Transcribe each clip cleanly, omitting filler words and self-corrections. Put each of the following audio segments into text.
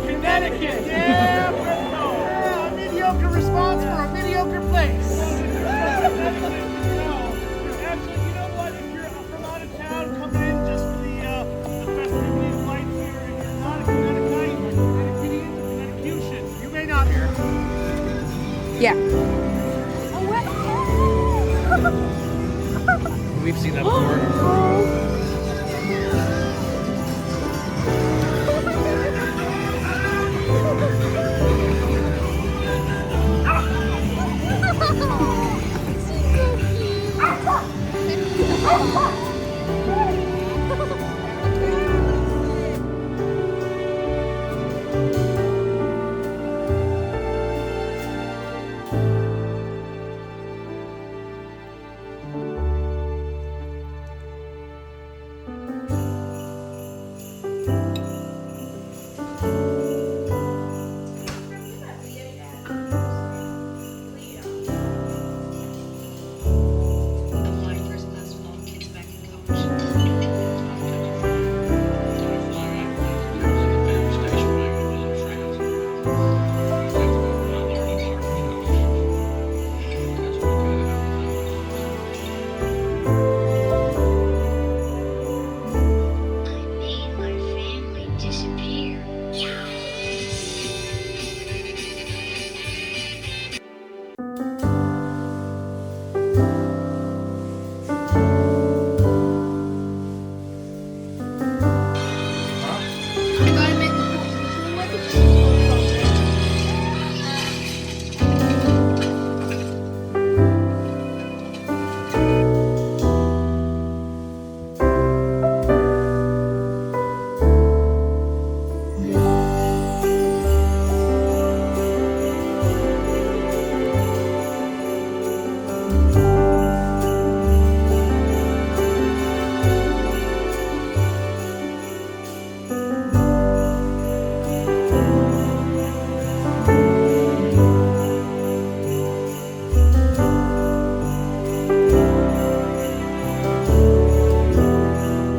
Connecticut. Yeah, Bristol. Yeah, a mediocre response for a mediocre place. Actually, you know what? If you're from out of town coming in just for the festivities, lights here, if you're not a Connecticutite, Connecticut, you may not hear. Yeah. We've seen that before.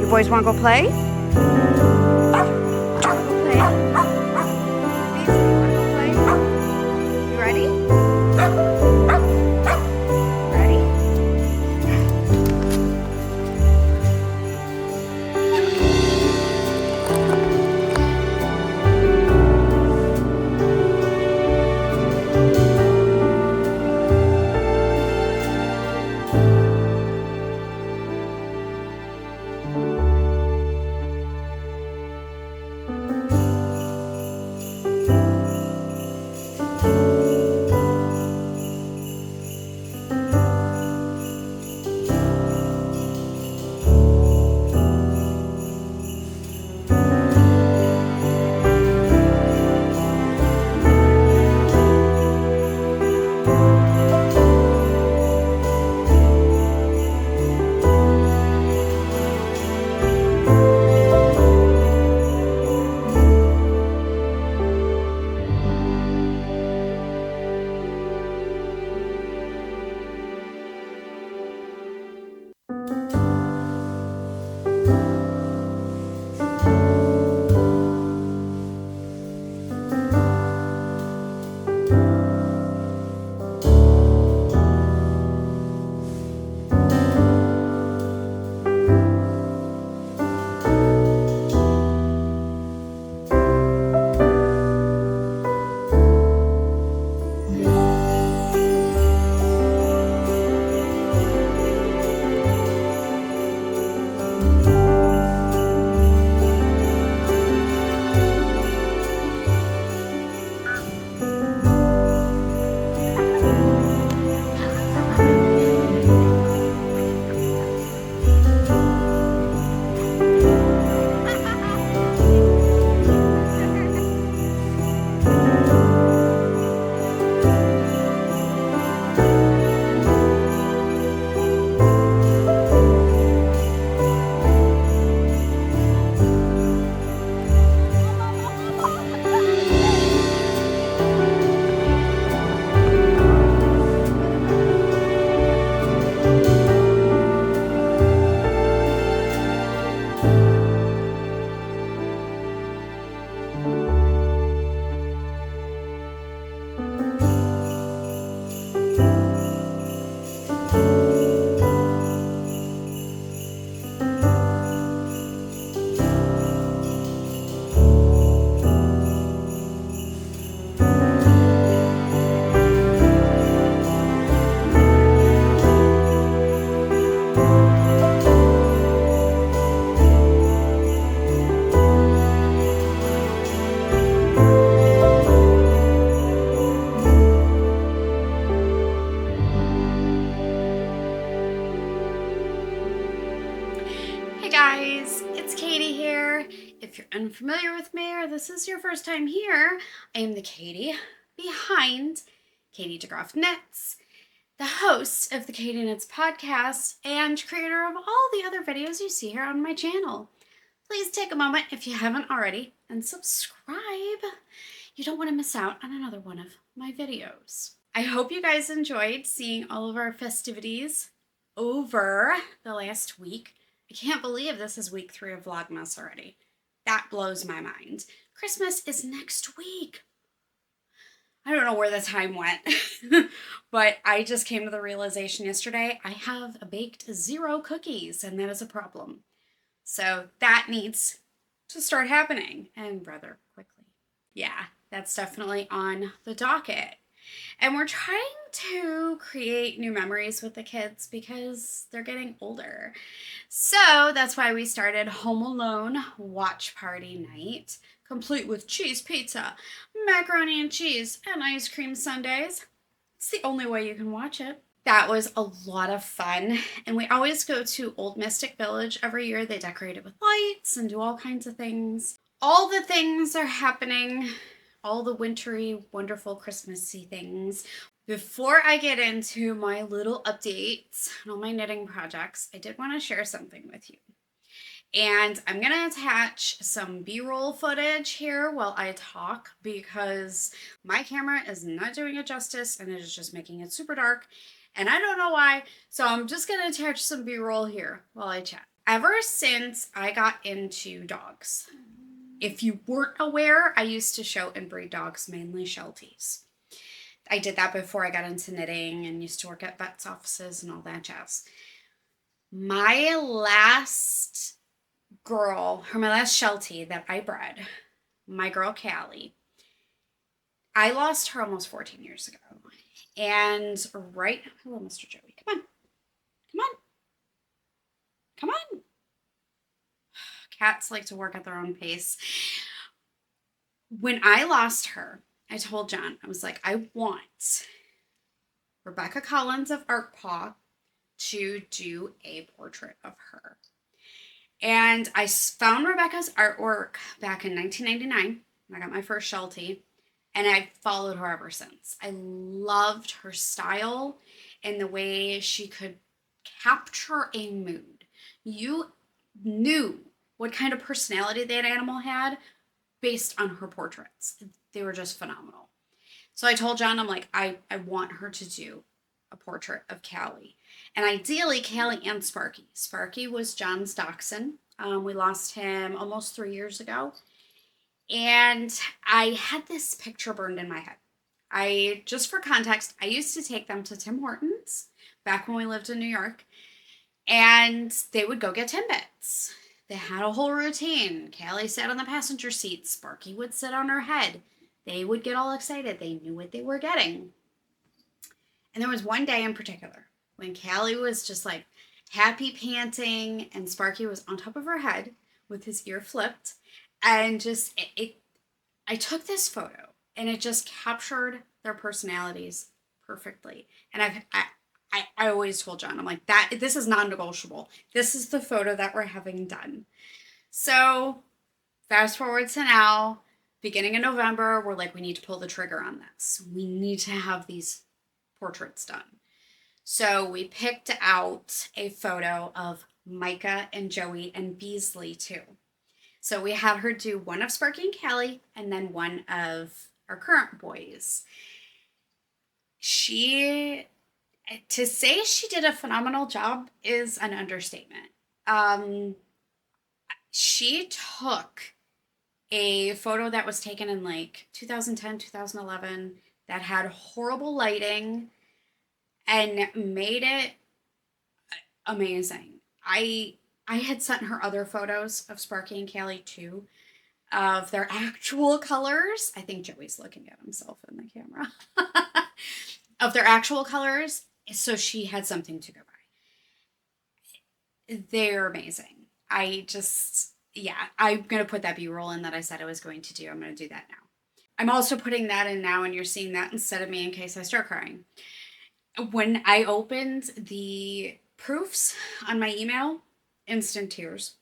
Boys want to go play? You ready? Ready? guys, it's Katie here. If you're unfamiliar with me or this is your first time here, I am the Katie behind Katie DeGroff Knits, the host of the Katie Knits podcast, and creator of all the other videos you see here on my channel. Please take a moment if you haven't already and subscribe. You don't want to miss out on another one of my videos. I hope you guys enjoyed seeing all of our festivities over the last week. I can't believe this is week 3 of Vlogmas already. That blows my mind. Christmas is next week. I don't know where the time went, but I just came to the realization yesterday I have baked 0 cookies, and that is a problem. So that needs to start happening, and rather quickly. Yeah, that's definitely on the docket. And we're trying to create new memories with the kids because they're getting older. So that's why we started Home Alone Watch Party Night, complete with cheese pizza, macaroni and cheese, and ice cream sundaes. It's the only way you can watch it. That was a lot of fun. And we always go to Old Mystic Village every year. They decorate it with lights and do all kinds of things. All the things are happening. All the wintry, wonderful Christmassy things. Before I get into my little updates on all my knitting projects, I did want to share something with you. And I'm going to attach some B-roll footage here while I talk because my camera is not doing it justice and it is just making it super dark. And I don't know why, so I'm just going to attach some B-roll here while I chat. Ever since I got into dogs, if you weren't aware, I used to show and breed dogs, mainly Shelties. I did that before I got into knitting and used to work at vets' offices and all that jazz. My last girl, or my last Sheltie that I bred, my girl Callie, I lost her almost 14 years ago. And hello, Mr. Joey, come on, come on, come on. Cats like to work at their own pace. When I lost her, I told John, I was like, I want Rebecca Collins of ArtPaw to do a portrait of her. And I found Rebecca's artwork back in 1999. I got my first Sheltie, and I've followed her ever since. I loved her style and the way she could capture a mood. You knew what kind of personality that animal had based on her portraits. They were just phenomenal. So I told John, I'm like, I want her to do a portrait of Callie. And ideally, Callie and Sparky. Sparky was John's dachshund. We lost him almost 3 years ago. And I had this picture burned in my head. Just for context, I used to take them to Tim Hortons back when we lived in New York. And they would go get Timbits. They had a whole routine. Callie sat on the passenger seat. Sparky would sit on her head. They would get all excited. They knew what they were getting. And there was one day in particular when Callie was just like happy panting and Sparky was on top of her head with his ear flipped. And just, I took this photo and it just captured their personalities perfectly. And I always told John, I'm like, this is non-negotiable. This is the photo that we're having done. So fast forward to now, beginning in November, we're like, we need to pull the trigger on this. We need to have these portraits done. So we picked out a photo of Micah and Joey and Beasley too. So we had her do one of Sparky and Callie and then one of our current boys. To say she did a phenomenal job is an understatement. She took a photo that was taken in like 2010, 2011 that had horrible lighting and made it amazing. I had sent her other photos of Sparky and Callie too, of their actual colors. I think Joey's looking at himself in the camera. Of their actual colors. So she had something to go by. They're amazing. I'm going to put that B-roll in that I said I was going to do. I'm going to do that now. I'm also putting that in now, and you're seeing that instead of me in case I start crying. When I opened the proofs on my email, instant tears.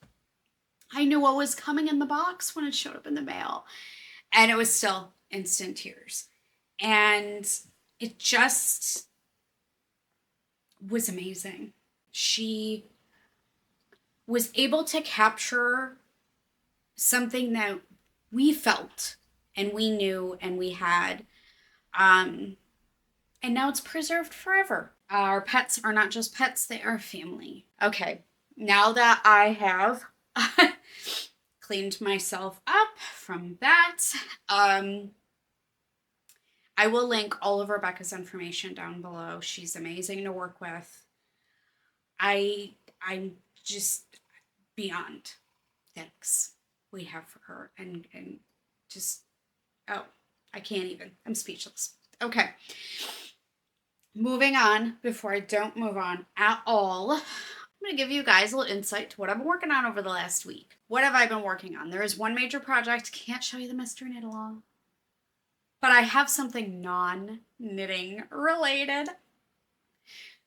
I knew what was coming in the box when it showed up in the mail. And it was still instant tears. And it just was amazing. She was able to capture something that we felt and we knew and we had. And now it's preserved forever. Our pets are not just pets, they are family. Okay, now that I have cleaned myself up from that, I will link all of Rebecca's information down below. She's amazing to work with. I'm just beyond thanks we have for her, and just, oh, I can't even. I'm speechless. Okay. Moving on, before I don't move on at all, I'm going to give you guys a little insight to what I've been working on over the last week. What have I been working on? There is one major project. Can't show you the mystery knit along, but I have something non-knitting related.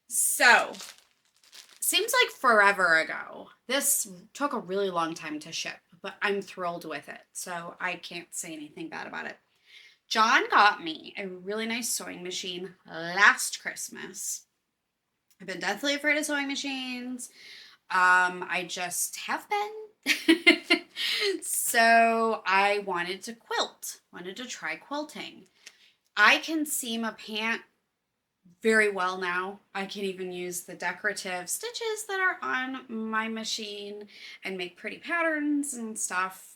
So, seems like forever ago. This took a really long time to ship, but I'm thrilled with it, so I can't say anything bad about it. John got me a really nice sewing machine last Christmas. I've been deathly afraid of sewing machines. I just have been. So I wanted to quilt, wanted to try quilting. I can seam a pant very well now. I can even use the decorative stitches that are on my machine and make pretty patterns and stuff.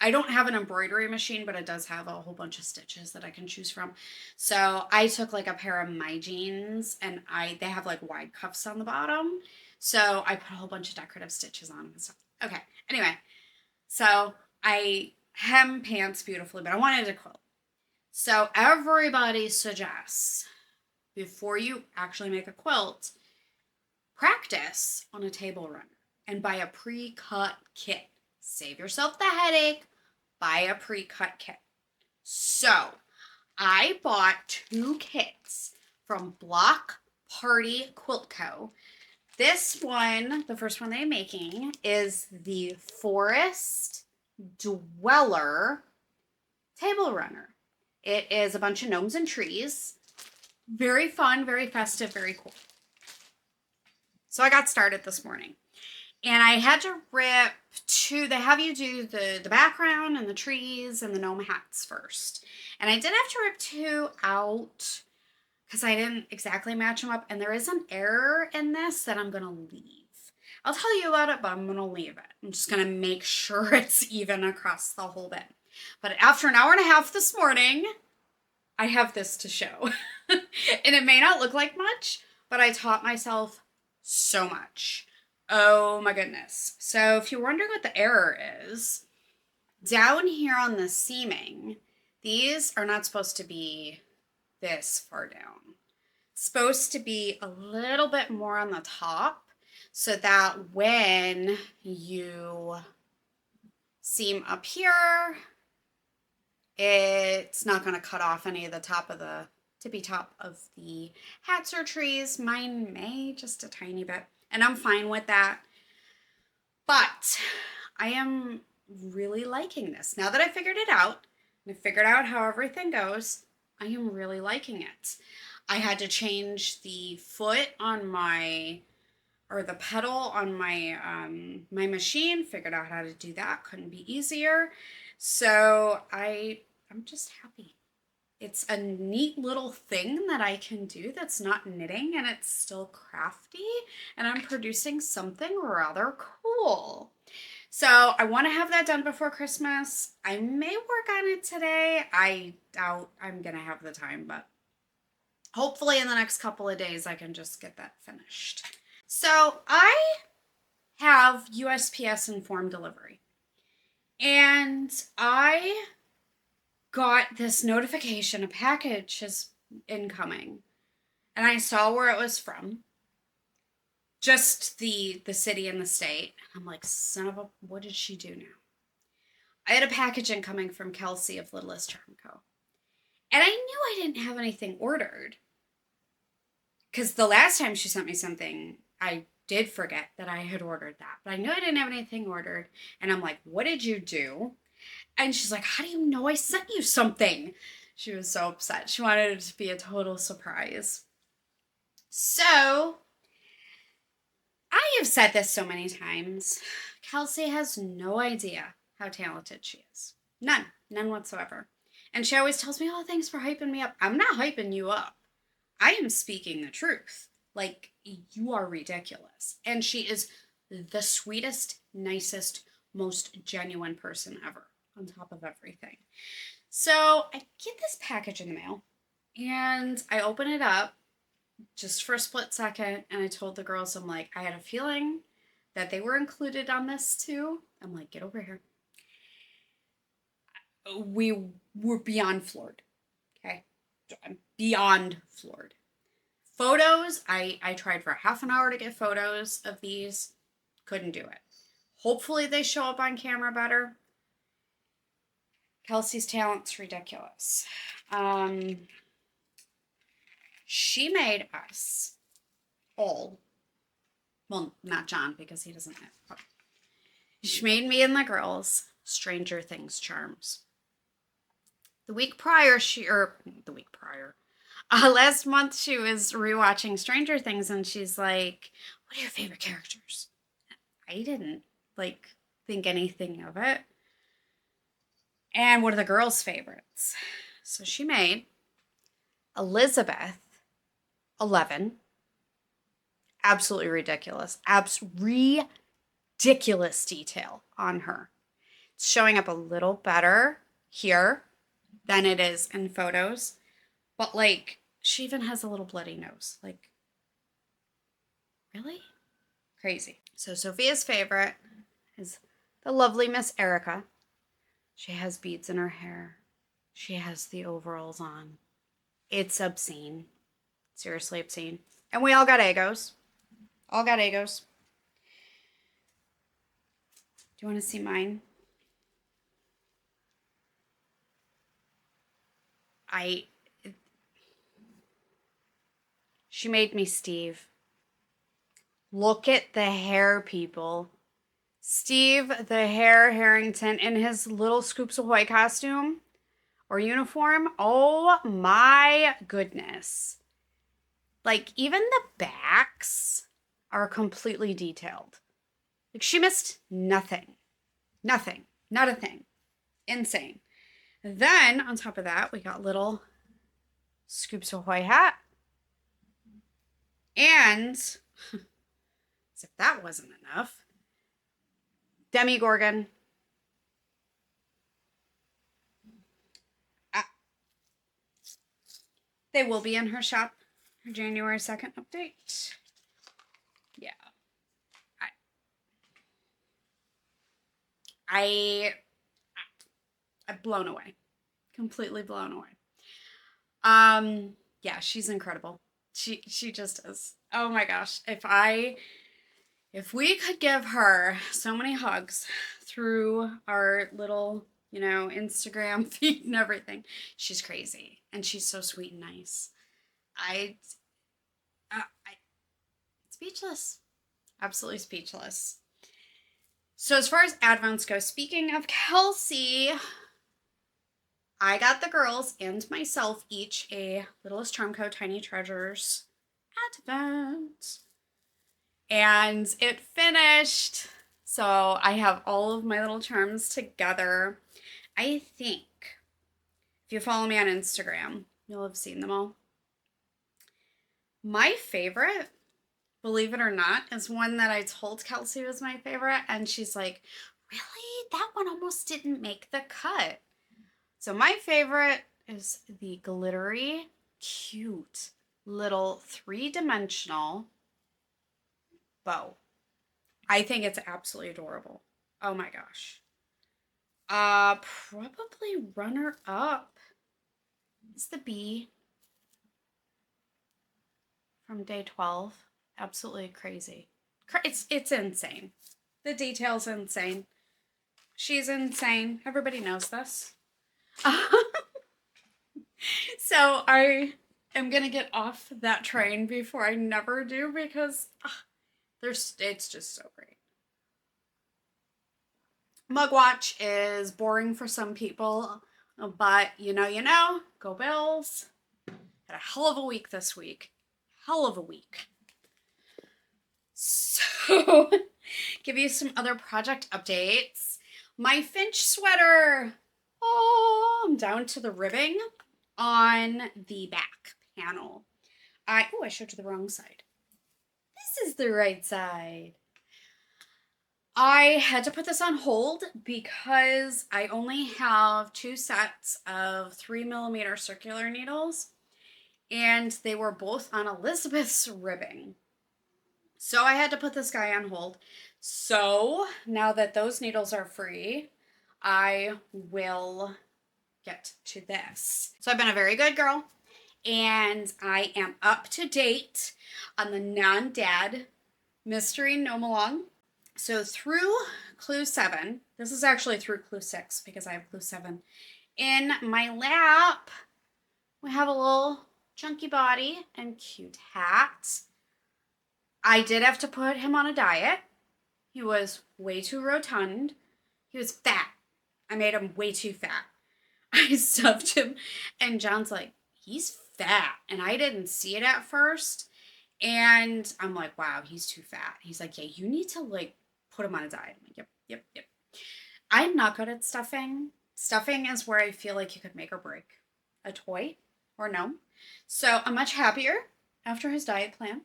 I don't have an embroidery machine, but it does have a whole bunch of stitches that I can choose from. So I took like a pair of my jeans, and they have like wide cuffs on the bottom. So I put a whole bunch of decorative stitches on and stuff. Okay, anyway, so I hem pants beautifully, but I wanted to quilt. So everybody suggests, before you actually make a quilt, practice on a table runner and buy a pre-cut kit. Save yourself the headache, buy a pre-cut kit. So I bought 2 kits from Block Party Quilt Co. This one, the first one they're making, is the Forest Dweller table runner. It is a bunch of gnomes and trees. Very fun, very festive, very cool. So I got started this morning. And I had to rip 2, they have you do the background and the trees and the gnome hats first. And I did have to rip 2 out because I didn't exactly match them up. And there is an error in this that I'm going to leave. I'll tell you about it, but I'm going to leave it. I'm just going to make sure it's even across the whole bit. But after an hour and a half this morning, I have this to show. And it may not look like much, but I taught myself so much. Oh my goodness. So if you're wondering what the error is, down here on the seaming, these are not supposed to be this far down. It's supposed to be a little bit more on the top so that when you seam up here, it's not going to cut off any of the top of the tippy top of the hats or trees. Mine may, just a tiny bit. And I'm fine with that. But I am really liking this. Now that I figured it out, and I figured out how everything goes, I am really liking it. I had to change the foot on the pedal on my my machine, figured out how to do that. Couldn't be easier. So I'm just happy. It's a neat little thing that I can do that's not knitting, and it's still crafty, and I'm producing something rather cool. So I want to have that done before Christmas. I may work on it today. I doubt I'm going to have the time, but hopefully in the next couple of days I can just get that finished. So I have USPS informed delivery, and I got this notification, a package is incoming, and I saw where it was from, just the city and the state. I'm like, son of a, what did she do now? I had a package incoming from Kelsey of Littlest Charm Co. And I knew I didn't have anything ordered, because the last time she sent me something, I did forget that I had ordered that, but I knew I didn't have anything ordered. And I'm like, what did you do? And she's like, how do you know I sent you something? She was so upset. She wanted it to be a total surprise. So, I have said this so many times. Kelsey has no idea how talented she is. None. None whatsoever. And she always tells me, oh, thanks for hyping me up. I'm not hyping you up. I am speaking the truth. Like, you are ridiculous. And she is the sweetest, nicest, most genuine person ever, on top of everything. So I get this package in the mail, and I open it up just for a split second, and I told the girls, I'm like, I had a feeling that they were included on this too. I'm like, get over here. We were beyond floored. Okay? I'm beyond floored. Photos, I tried for half an hour to get photos of these. Couldn't do it. Hopefully they show up on camera better. Kelsey's talent's ridiculous. She made us all, well, not John because he doesn't know. She made me and the girls Stranger Things charms. Last month she was rewatching Stranger Things and she's like, what are your favorite characters? I didn't think anything of it. And what are the girls' favorites? So she made Elizabeth, 11. Absolutely ridiculous. Ridiculous detail on her. It's showing up a little better here than it is in photos. But she even has a little bloody nose. Really? Crazy. So Sophia's favorite is the lovely Miss Erica. She has beads in her hair. She has the overalls on. It's obscene. Seriously obscene. And we all got Egos. All got Egos. Do you want to see mine? She made me Steve. Look at the hair, people. Steve the Harrington in his little Scoops Ahoy costume or uniform. Oh my goodness. Even the backs are completely detailed. She missed nothing. Nothing. Not a thing. Insane. Then, on top of that, we got little Scoops Ahoy hat. And, as if that wasn't enough, Demigorgon. They will be in her shop. Her January 2nd update. Yeah. I'm blown away. Completely blown away. Yeah, she's incredible. She just is. Oh my gosh. If we could give her so many hugs through our little, Instagram feed and everything. She's crazy. And she's so sweet and nice. Speechless. Absolutely speechless. So as far as advents go, speaking of Kelsey, I got the girls and myself each a Littlest Charm Co. Tiny Treasures advent. And it finished. So I have all of my little charms together. I think if you follow me on Instagram, you'll have seen them all. My favorite, believe it or not, is one that I told Kelsey was my favorite. And she's like, really? That one almost didn't make the cut. So my favorite is the glittery, cute, little 3-dimensional bow. I think it's absolutely adorable. Oh my gosh. Probably runner up is the bee from day 12. Absolutely crazy. It's insane. The detail's insane. She's insane. Everybody knows this. So I am gonna get off that train before I never do because It's just so great. Mugwatch is boring for some people, but you know, go Bills. Had a hell of a week this week. Hell of a week. So, give you some other project updates. My Finch sweater. Oh, I'm down to the ribbing on the back panel. I showed you the wrong side. This is the right side. I had to put this on hold because I only have 2 sets of 3mm circular needles, and they were both on Elizabeth's ribbing. So I had to put this guy on hold. So now that those needles are free, I will get to this. So I've been a very good girl, and I am up to date on the non-dad mystery gnome along. So through clue 7, this is actually through clue 6 because I have clue 7. In my lap, we have a little chunky body and cute hat. I did have to put him on a diet. He was way too rotund. He was fat. I made him way too fat. I stuffed him, and John's like, he's fat. And I didn't see it at first. And I'm like, wow, he's too fat. He's like, yeah, you need to like put him on a diet. I'm like, yep. I'm not good at stuffing. Stuffing is where I feel like you could make or break a toy or no. So I'm much happier after his diet plan.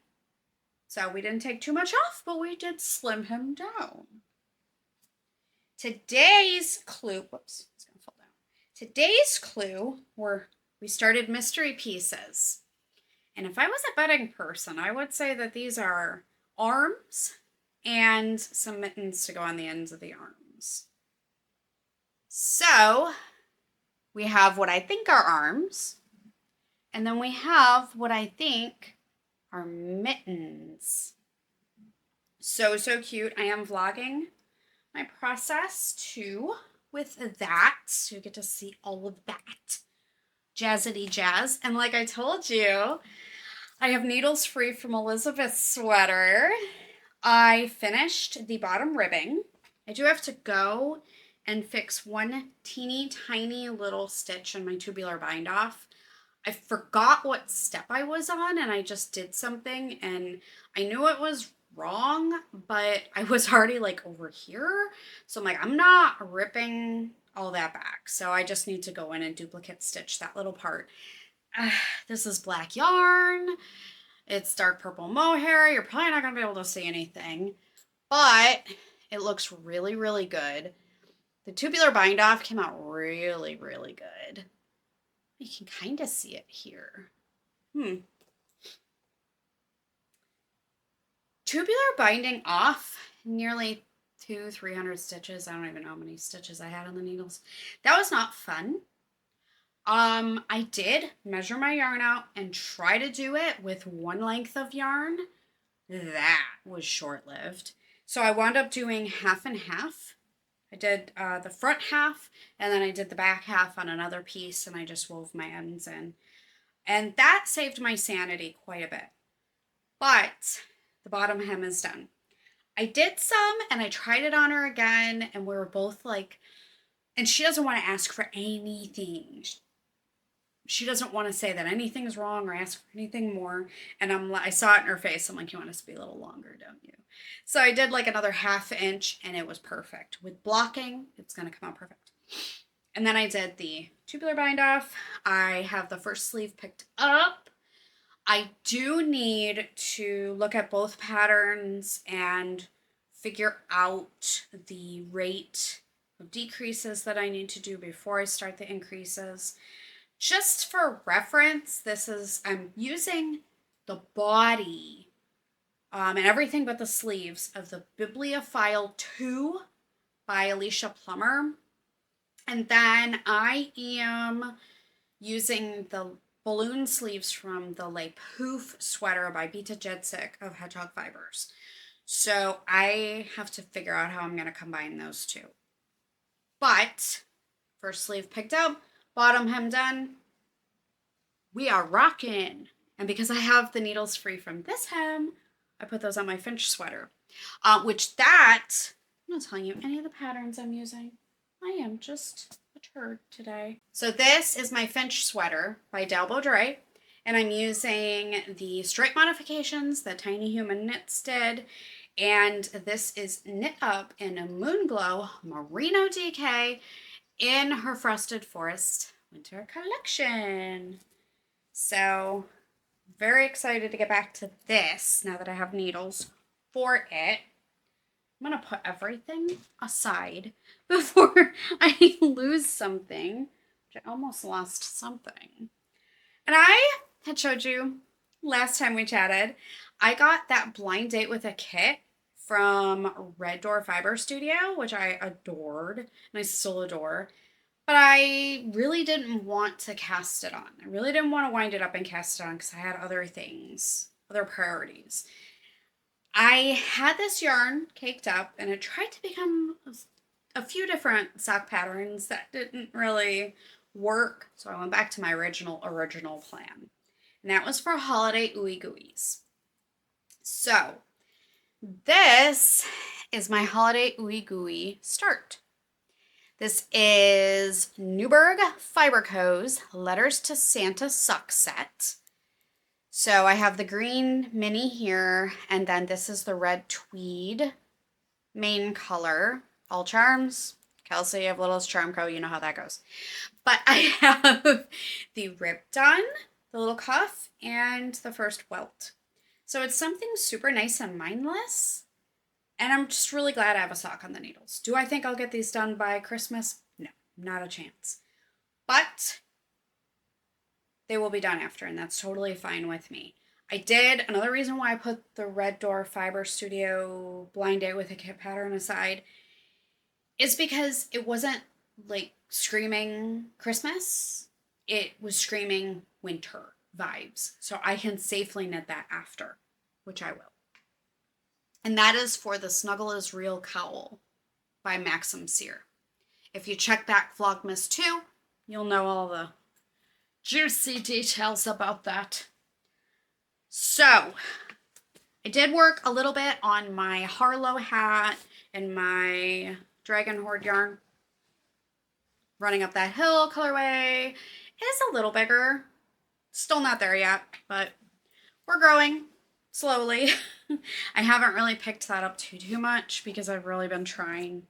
So we didn't take too much off, but we did slim him down. Today's clue, whoops, it's gonna fall down. Today's clue we started mystery pieces. And if I was a betting person, I would say that these are arms and some mittens to go on the ends of the arms. So we have what I think are arms, and then we have what I think are mittens. So cute. I am vlogging my process too with that, so you get to see all of that jazzity jazz. And like I told you, I have needles free from Elizabeth's sweater. I finished the bottom ribbing. I do have to go and fix one teeny tiny little stitch on my tubular bind off. I forgot what step I was on, and I just did something, and I knew it was wrong, but I was already like over here. So I'm like, I'm not ripping all that back. So I just need to go in and duplicate stitch that little part. This is black yarn. It's dark purple mohair. You're probably not going to be able to see anything, but it looks really, really good. The tubular bind off came out really, really good. You can kind of see it here. Tubular binding off nearly 200-300 stitches. I don't even know how many stitches I had on the needles. That was not fun. I did measure my yarn out and try to do it with one length of yarn. That was short-lived. So I wound up doing half and half. I did the front half, and then I did the back half on another piece, and I just wove my ends in. And that saved my sanity quite a bit. But the bottom hem is done. I did some, and I tried it on her again, and we were both like, and she doesn't want to ask for anything. She doesn't want to say that anything's wrong or ask for anything more. And I saw it in her face. I'm like, you want us to be a little longer, don't you? So I did like another ½ inch, and it was perfect. With blocking, it's going to come out perfect. And then I did the tubular bind off. I have the first sleeve picked up. I do need to look at both patterns and figure out the rate of decreases that I need to do before I start the increases. Just for reference, I'm using the body and everything but the sleeves of the Bibliophile 2 by Alicia Plummer. And then I am using the balloon sleeves from the Le Poof sweater by Bita Jedzik of Hedgehog Fibers. So I have to figure out how I'm going to combine those two. But first sleeve picked up, bottom hem done. We are rocking. And because I have the needles free from this hem, I put those on my Finch sweater, I'm not telling you any of the patterns I'm using. I am just a turd today. So this is my Finch sweater by Dalbo Dre, and I'm using the stripe modifications that Tiny Human Knits did, and this is knit up in a Moonglow Merino DK in her Frosted Forest winter collection. So very excited to get back to this now that I have needles for it. I'm going to put everything aside before I lose something, which I almost lost something. And I had showed you last time we chatted, I got that blind date with a kit from Red Door Fiber Studio, which I adored and I still adore. But I really didn't want to cast it on. I really didn't want to wind it up and cast it on because I had other things, other priorities. I had this yarn caked up and it tried to become a few different sock patterns that didn't really work. So I went back to my original plan. And that was for holiday ooey gooeys. So this is my holiday ooey gooey start. This is Newburgh Fiber Co.'s Letters to Santa sock set. So I have the green mini here, and then this is the red tweed main color. All charms. Kelsey of Littlest Charm Co., you know how that goes. But I have the rib done, the little cuff, and the first welt. So it's something super nice and mindless. And I'm just really glad I have a sock on the needles. Do I think I'll get these done by Christmas? No, not a chance. But they will be done after, and that's totally fine with me. Another reason why I put the Red Door Fiber Studio Blind Date with a Kit pattern aside is because it wasn't like screaming Christmas. It was screaming winter vibes. So I can safely knit that after, which I will. And that is for the Snuggle is Real cowl by Maxim Sear. If you check back Vlogmas 2, you'll know all the juicy details about that. So, I did work a little bit on my Harlow hat and my Dragon Horde yarn. Running Up That Hill colorway is a little bigger. Still not there yet, but we're growing slowly. I haven't really picked that up too much because I've really been trying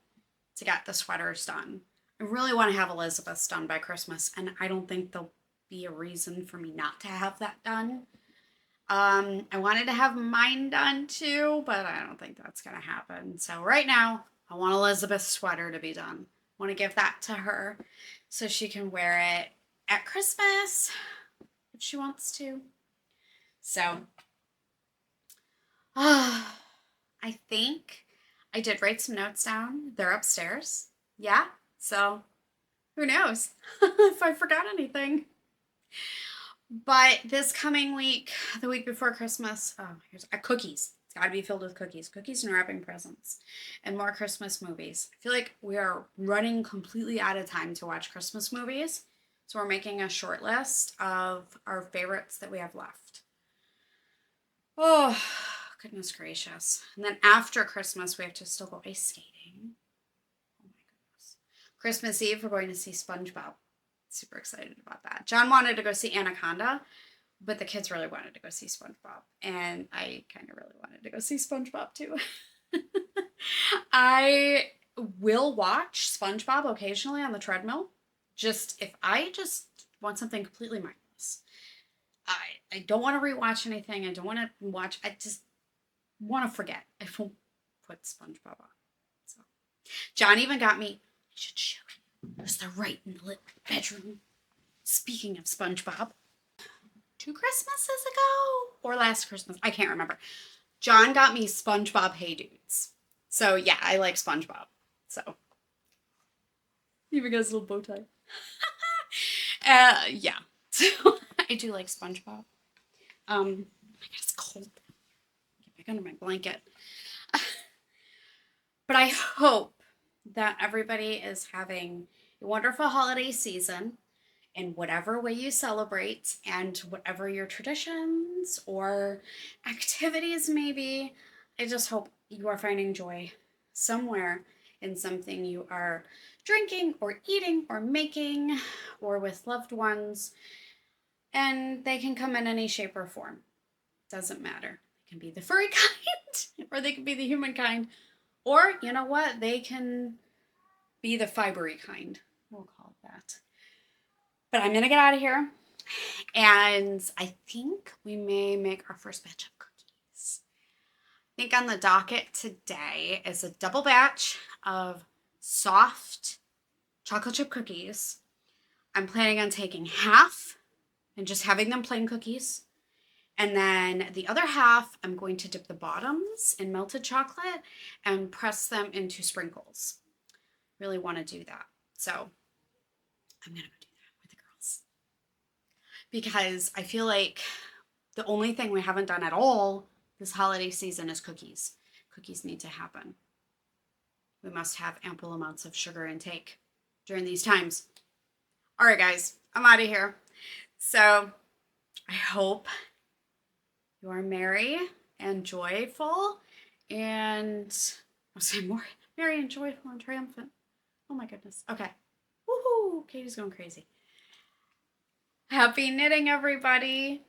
to get the sweaters done. I really want to have Elizabeth's done by Christmas, and I don't think there'll be a reason for me not to have that done. I wanted to have mine done too, but I don't think that's going to happen. So right now, I want Elizabeth's sweater to be done. I want to give that to her so she can wear it at Christmas if she wants to. So, I think I did write some notes down. They're upstairs. Yeah, so who knows if I forgot anything. But this coming week, the week before Christmas, here's cookies. It's got to be filled with cookies. Cookies and wrapping presents. And more Christmas movies. I feel like we are running completely out of time to watch Christmas movies. So we're making a short list of our favorites that we have left. Oh, goodness gracious. And then after Christmas, we have to still go ice skating. Oh my goodness. Christmas Eve, we're going to see SpongeBob. Super excited about that. John wanted to go see Anaconda, but the kids really wanted to go see SpongeBob. And I kind of really wanted to go see SpongeBob too. I will watch SpongeBob occasionally on the treadmill. If I just want something completely mindless. I don't want to rewatch anything. I don't want to watch. I just want to forget. I won't put SpongeBob on. So John even got me, I should show you. There's the right in the lit bedroom. Speaking of SpongeBob, 2 Christmases ago or last Christmas, I can't remember. John got me SpongeBob Hey Dudes. So yeah, I like SpongeBob. So even got his little bow tie. Yeah. So I do like SpongeBob. Oh my God, it's cold. Get back under my blanket. But I hope that everybody is having a wonderful holiday season in whatever way you celebrate and whatever your traditions or activities may be. I just hope you are finding joy somewhere in something you are drinking or eating or making or with loved ones. And they can come in any shape or form. Doesn't matter. They can be the furry kind or they can be the human kind. Or, you know what? They can be the fibery kind. We'll call it that. But I'm going to get out of here. And I think we may make our first batch of cookies. I think on the docket today is a double batch of soft chocolate chip cookies. I'm planning on taking half and just having them plain cookies. And then the other half, I'm going to dip the bottoms in melted chocolate and press them into sprinkles. Really want to do that. So I'm going to go do that with the girls. Because I feel like the only thing we haven't done at all this holiday season is cookies. Cookies need to happen. We must have ample amounts of sugar intake during these times. All right, guys, I'm out of here. So I hope you are merry and joyful and I'll say more merry and joyful and triumphant. Oh my goodness. Okay. Woohoo! Katie's going crazy. Happy knitting, everybody.